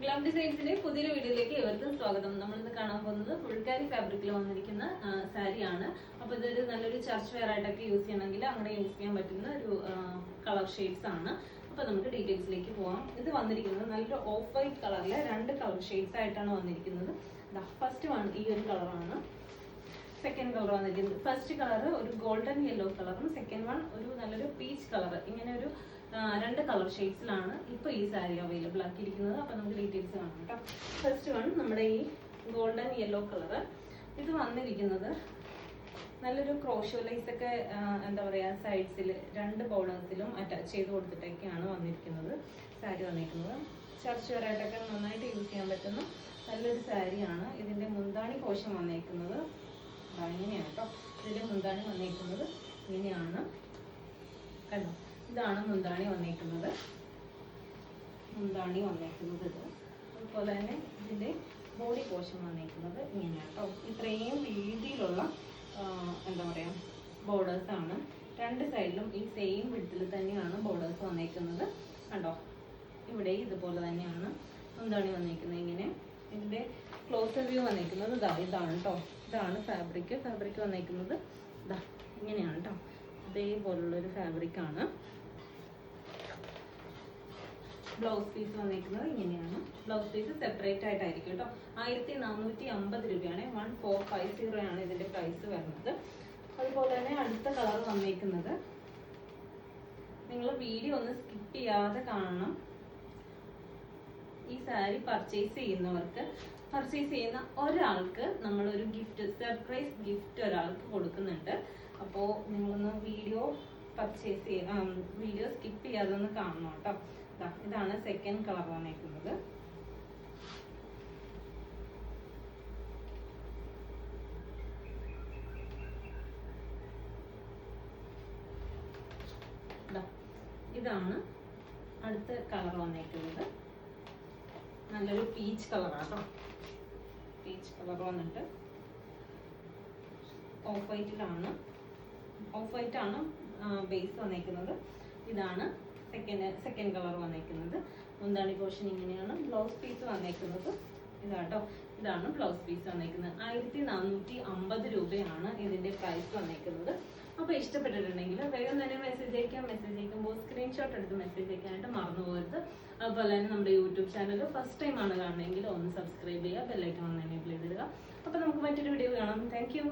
Glam ഡിസൈൻസിന്റെ പുതിയൊരു വീഡിയോയിലേക്ക് ഏവർക്കും സ്വാഗതം. നമ്മളിന്ന് കാണാൻ പോകുന്നത് ഫുൾക്കാരി ഫാബ്രിക്കിൽ വന്നിരിക്കുന്ന സാരിയാണ്. അപ്പൊ ഇതൊരു നല്ലൊരു ചർച്ച് വെയർ ആയിട്ടൊക്കെ യൂസ് ചെയ്യണമെങ്കിൽ അങ്ങനെ യൂസ് ചെയ്യാൻ പറ്റുന്ന ഒരു കളർ ഷെയ്ഡ്സ് ആണ്. അപ്പൊ നമുക്ക് ഡീറ്റെയിൽസിലേക്ക് പോവാം. ഇത് വന്നിരിക്കുന്നത് നല്ലൊരു ഓഫ് വൈറ്റ് കളറിലെ രണ്ട് കളർ ഷെയ്ഡ്സ് ആയിട്ടാണ് വന്നിരിക്കുന്നത്. ഫസ്റ്റ് വൺ ഈ ഒരു കളറാണ്. സെക്കൻഡ് കളർ വന്നിരിക്കുന്നത് ഫസ്റ്റ് കളർ ഒരു ഗോൾഡൻ യെല്ലോ കളറും സെക്കൻഡ് വൺ ഒരു നല്ലൊരു പീച്ച് കളർ. ഇങ്ങനെ ഒരു രണ്ട് കളർ ഷെയ്ഡ്സിലാണ് ഇപ്പൊ ഈ സാരി അവൈലബിൾ ആക്കിയിരിക്കുന്നത്. അപ്പൊ നമുക്ക് ഡീറ്റെയിൽസ് കാണാം കേട്ടോ. ഫസ്റ്റ് വൺ നമ്മുടെ ഈ ഗോൾഡൻ യെല്ലോ കളർ. ഇത് വന്നിരിക്കുന്നത് നല്ലൊരു ക്രോഷോ ലൈസ് ഒക്കെ എന്താ പറയാ സൈഡ്സിൽ രണ്ട് ബോർഡേഴ്സിലും അറ്റാച്ച് ചെയ്ത് കൊടുത്തിട്ടൊക്കെയാണ് വന്നിരിക്കുന്നത് സാരി വന്നിരിക്കുന്നത്. ചർച്ച് വെയറായിട്ടൊക്കെ നന്നായിട്ട് യൂസ് ചെയ്യാൻ പറ്റുന്ന നല്ലൊരു സാരിയാണ്. ഇതിന്റെ മുന്താണി പോഷൻ വന്നേക്കുന്നത് ഇങ്ങനെയാണ് കേട്ടോ. ഇതിന്റെ മുന്താണി വന്നേക്കുന്നത് ഇങ്ങനെയാണ് കണ്ടോ. ഇതാണ് മുന്താണി വന്നേക്കുന്നത്. ഇത് അതുപോലെ തന്നെ ഇതിന്റെ ബോഡി പോർഷൻ വന്നേക്കുന്നത് ഇങ്ങനെയാണ് കേട്ടോ. ഇത്രയും വീതിയിലുള്ള എന്താ പറയാ ബോർഡേഴ്സ് ആണ്. രണ്ട് സൈഡിലും ഈ സെയിം വിഡ്ത്തിൽ തന്നെയാണ് ബോർഡേഴ്സ് വന്നേക്കുന്നത് കണ്ടോ. ഇവിടെ ഇതുപോലെ തന്നെയാണ് മുന്താണി വന്നേക്കുന്നത്. ഇങ്ങനെ ഇതിന്റെ ക്ലോസർ വ്യൂ വന്നേക്കുന്നത് ഇതാണ് കേട്ടോ. ഇതാണ് ഫാബ്രിക് വന്നേക്കുന്നത് ഇങ്ങനെയാണ് കേട്ടോ. ഇതേപോലുള്ളൊരു ഫാബ്രിക്കാണ്. ബ്ലൗസ് പീസ് വന്നിരിക്കുന്നത് ഇങ്ങനെയാണ്. ബ്ലൗസ് പീസ് സെപ്പറേറ്റ് ആയിട്ടായിരിക്കും കേട്ടോ. 1450 രൂപയാണ്. 1450 ആണ് ഇതിന്റെ പ്രൈസ് വരുന്നത്. അതുപോലെ തന്നെ അടുത്ത കളർ വന്നിരിക്കുന്നത് നിങ്ങൾ വീഡിയോ ഒന്ന് സ്കിപ്പ് ചെയ്യാതെ കാണണം. ഈ സാരി പർച്ചേസ് ചെയ്യുന്ന ഒരാൾക്ക് നമ്മളൊരു ഗിഫ്റ്റ്, സർപ്രൈസ് ഗിഫ്റ്റ് ഒരാൾക്ക് കൊടുക്കുന്നുണ്ട്. അപ്പോൾ നിങ്ങളൊന്ന് വീഡിയോ സ്കിപ്പ് ചെയ്യാതെ ഒന്ന് കാണണം കേട്ടോ. ഇതാണ് സെക്കൻഡ് കളർ വന്നേക്കുന്നത്. ഇതാണ് അടുത്ത കളർ വന്നേക്കുന്നത്. നല്ലൊരു പീച്ച് കളറാട്ടോ. പീച്ച് കളർ വന്നിട്ട് ഓഫ് വൈറ്റ് ആണ് ബേസ് വന്നേക്കുന്നത്. ഇതാണ് സെക്കൻഡ് കളർ വന്നേക്കുന്നത്. മുന്താണി പോർഷൻ ഇങ്ങനെയാണ്. ബ്ലൗസ് പീസ് വന്നേക്കുന്നത് ഇതാണ് ബ്ലൗസ് പീസ് വന്നേക്കുന്നത്. 1450 രൂപയാണ് ഇതിന്റെ പ്രൈസ് വന്നേക്കുന്നത്. അപ്പൊ ഇഷ്ടപ്പെട്ടിട്ടുണ്ടെങ്കിൽ വേഗം തന്നെ മെസ്സേജ് അയക്കുമ്പോൾ സ്ക്രീൻഷോട്ട് എടുത്ത് മെസ്സേജ് അയക്കാനായിട്ട് മറന്നു പോകരുത്. അതുപോലെ തന്നെ നമ്മുടെ യൂട്യൂബ് ചാനൽ ഫസ്റ്റ് ടൈം ആണ് കാണണമെങ്കിൽ ഒന്ന് സബ്സ്ക്രൈബ് ചെയ്യുക, ബെല്ലൈക്കൺ ഒന്ന് എനേബിൾ ചെയ്തിടുക. അപ്പൊ നമുക്ക് മറ്റൊരു വീഡിയോ കാണാം. Thank you.